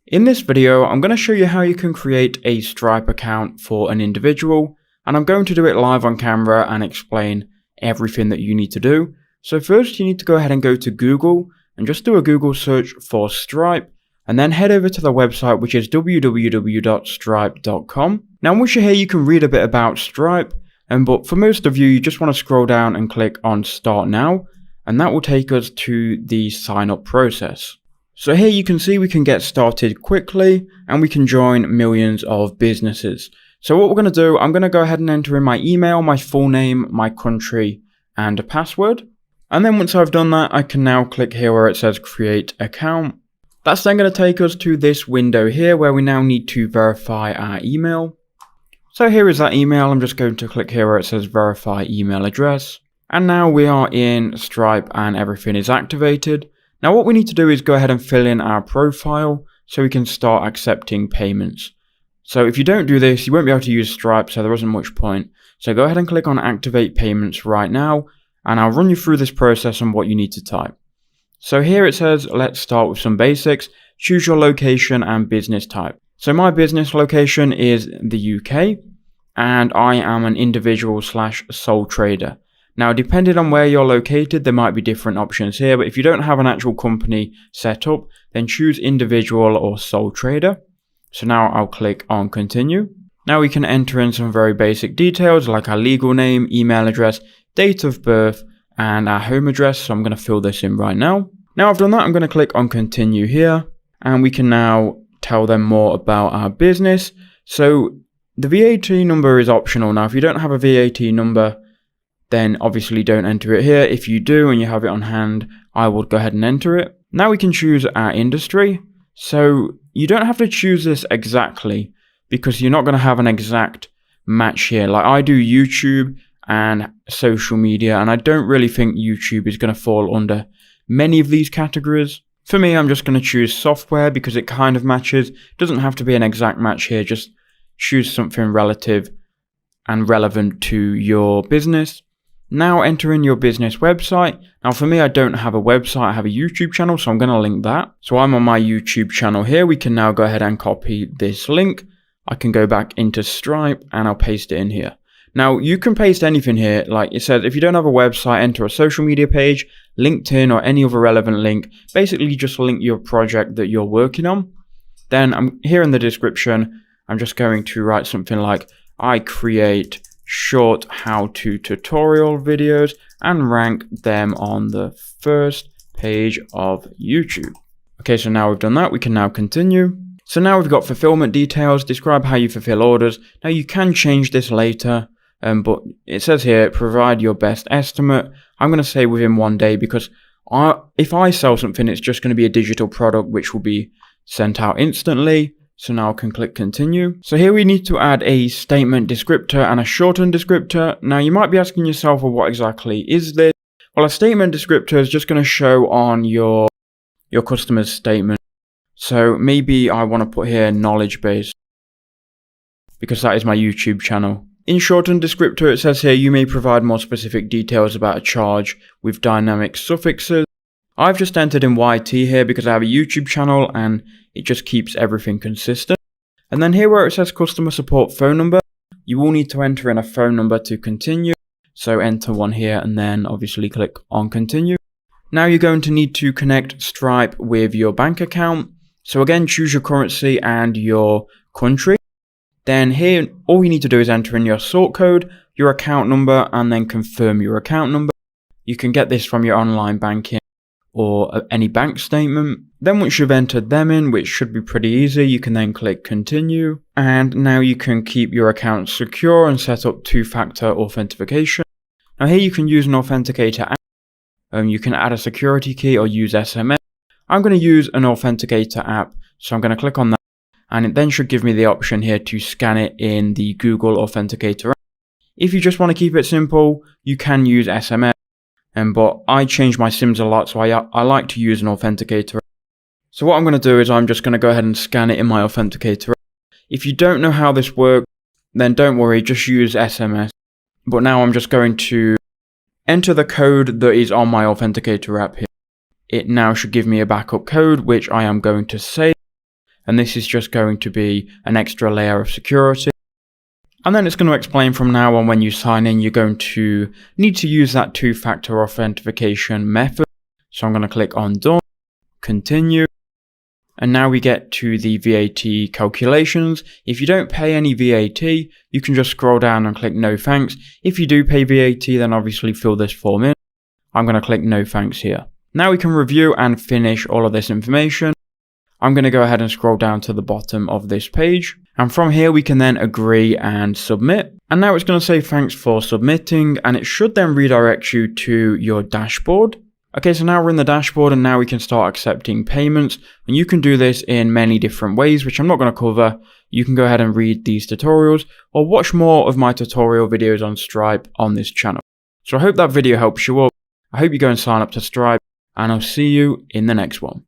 In this video, I'm going to show you how you can create a Stripe account for an individual, and I'm going to do it live on camera and explain everything that you need to do. So first you need to go ahead and go to Google and just do a Google search for Stripe, and then head over to the website, which is www.stripe.com. Now once you're here, you can read a bit about Stripe, but for most of you, you just want to scroll down and click on Start Now, and that will take us to the sign up process. So here you can see we can get started quickly and we can join millions of businesses. So what we're going to do, I'm going to go ahead and enter in my email, my full name, my country, and a password. And then once I've done that, I can now click here where it says create account. That's then going to take us to this window here where we now need to verify our email. So here is that email. I'm just going to click here where it says verify email address. And now we are in Stripe and everything is activated. Now what we need to do is go ahead and fill in our profile so we can start accepting payments. So if you don't do this, you won't be able to use Stripe, so there isn't much point. So go ahead and click on activate payments right now, and I'll run you through this process and what you need to type. So here it says, let's start with some basics. Choose your location and business type. So my business location is the UK, and I am an individual / sole trader. Now, depending on where you're located, there might be different options here, but if you don't have an actual company set up, then choose individual or sole trader. So now I'll click on continue. Now we can enter in some very basic details like our legal name, email address, date of birth, and our home address. So I'm going to fill this in right now. Now I've done that, I'm going to click on continue here, and we can now tell them more about our business. So the VAT number is optional. Now, if you don't have a VAT number, then obviously don't enter it here. If you do and you have it on hand, I would go ahead and enter it. Now we can choose our industry. So you don't have to choose this exactly because you're not going to have an exact match here. Like I do YouTube and social media, and I don't really think YouTube is going to fall under many of these categories. For me, I'm just going to choose software because it kind of matches. It doesn't have to be an exact match here. Just choose something relative and relevant to your business. Now enter in your business website. Now for me, I don't have a website, I have a YouTube channel, so I'm going to link that. So I'm on my YouTube channel here. We can now go ahead and copy this link. I can go back into Stripe and I'll paste it in here. Now you can paste anything here. Like it says, if you don't have a website, enter a social media page, LinkedIn, or any other relevant link. Basically just link your project that you're working on. Then I'm here in the description, I'm just going to write something like, I create short how-to tutorial videos and rank them on the first page of YouTube. Okay, so now we've done that, we can now continue. So now we've got fulfillment details, describe how you fulfill orders. Now you can change this later, but it says here, provide your best estimate. I'm going to say within 1 day because if I sell something, it's just going to be a digital product which will be sent out instantly. So now I can click continue. So here we need to add a statement descriptor and a shortened descriptor. Now you might be asking yourself, well, what exactly is this? Well, a statement descriptor is just going to show on your customer's statement. So maybe I want to put here knowledge base because that is my YouTube channel. In shortened descriptor, it says here, you may provide more specific details about a charge with dynamic suffixes. I've just entered in YT here because I have a YouTube channel and it just keeps everything consistent. And then here where it says customer support phone number, you will need to enter in a phone number to continue. So enter one here and then obviously click on continue. Now you're going to need to connect Stripe with your bank account. So again, choose your currency and your country. Then here, all you need to do is enter in your sort code, your account number, and then confirm your account number. You can get this from your online banking or any bank statement. Then once you've entered them in, which should be pretty easy, you can then click continue. And now you can keep your account secure and set up two-factor authentication. Now here you can use an authenticator app. You can add a security key or use SMS. I'm going to use an authenticator app, so I'm going to click on that. And it then should give me the option here to scan it in the Google Authenticator app. If you just want to keep it simple, you can use SMS. But I change my SIMs a lot, so I like to use an authenticator. So what I'm going to do is I'm just going to go ahead and scan it in my authenticator. If you don't know how this works, then don't worry, just use SMS. But now I'm just going to enter the code that is on my authenticator app here. It now should give me a backup code, which I am going to save. and this is just going to be an extra layer of security. And then it's going to explain from now on when you sign in, you're going to need to use that two-factor authentication method. So I'm going to click on Done, Continue. And now we get to the VAT calculations. If you don't pay any VAT, you can just scroll down and click No Thanks. If you do pay VAT, then obviously fill this form in. I'm going to click No Thanks here. Now we can review and finish all of this information. I'm going to go ahead and scroll down to the bottom of this page. And from here, we can then agree and submit. And now it's going to say thanks for submitting, and it should then redirect you to your dashboard. Okay, so now we're in the dashboard and now we can start accepting payments. And you can do this in many different ways, which I'm not going to cover. You can go ahead and read these tutorials or watch more of my tutorial videos on Stripe on this channel. So I hope that video helps you up. I hope you go and sign up to Stripe, and I'll see you in the next one.